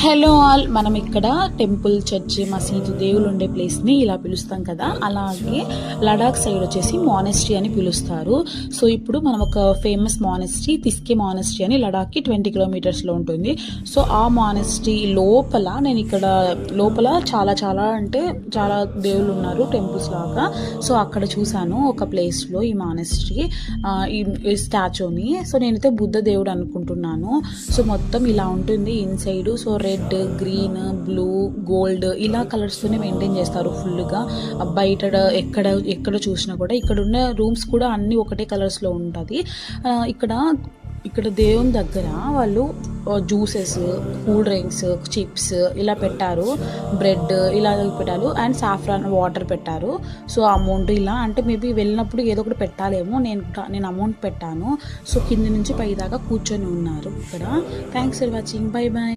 Hello all, మనం ఇక్కడ temple, church, మసీదు, దేవుళ్ళు ఉండే ప్లేస్ని ఇలా పిలుస్తాం కదా. అలాగే లడాక్ సైడ్ వచ్చేసి మానెస్ట్రీ అని పిలుస్తారు. సో ఇప్పుడు మనం ఒక ఫేమస్ మానెస్ట్రీ, తిస్కే మానెస్ట్రీ అని లడాక్కి 20 కిలోమీటర్స్లో ఉంటుంది. సో ఆ మానెస్ట్రీ లోపల నేను ఇక్కడ లోపల చాలా చాలా అంటే చాలా దేవుళ్ళు ఉన్నారు, టెంపుల్స్ లాగా. సో అక్కడ చూశాను ఒక ప్లేస్లో ఈ మానెస్ట్రీ, ఈ స్టాచ్యూని. సో నేనైతే బుద్ధ దేవుడు అనుకుంటున్నాను. సో మొత్తం ఇలా ఉంటుంది inside. So red, green, blue, gold ఇలా కలర్స్తోనే మెయింటైన్ చేస్తారు ఫుల్గా. బయట ఎక్కడ చూసినా కూడా ఇక్కడ ఉన్న రూమ్స్ కూడా అన్నీ ఒకటే కలర్స్లో ఉంటుంది. ఇక్కడ దేవుని దగ్గర వాళ్ళు జ్యూసెస్, కూల్ డ్రింక్స్, చిప్స్ ఇలా పెట్టారు, బ్రెడ్ ఇలా పెట్టారు, అండ్ సాఫ్రాన్ వాటర్ పెట్టారు. సో అమౌంట్ ఇలా అంటే మేబీ వెళ్ళినప్పుడు ఏదో ఒకటి పెట్టాలేమో. నేను అమౌంట్ పెట్టాను. సో కింద నుంచి పై దాకా కూర్చొని ఉన్నారు ఇక్కడ. Thanks for watching. Bye bye.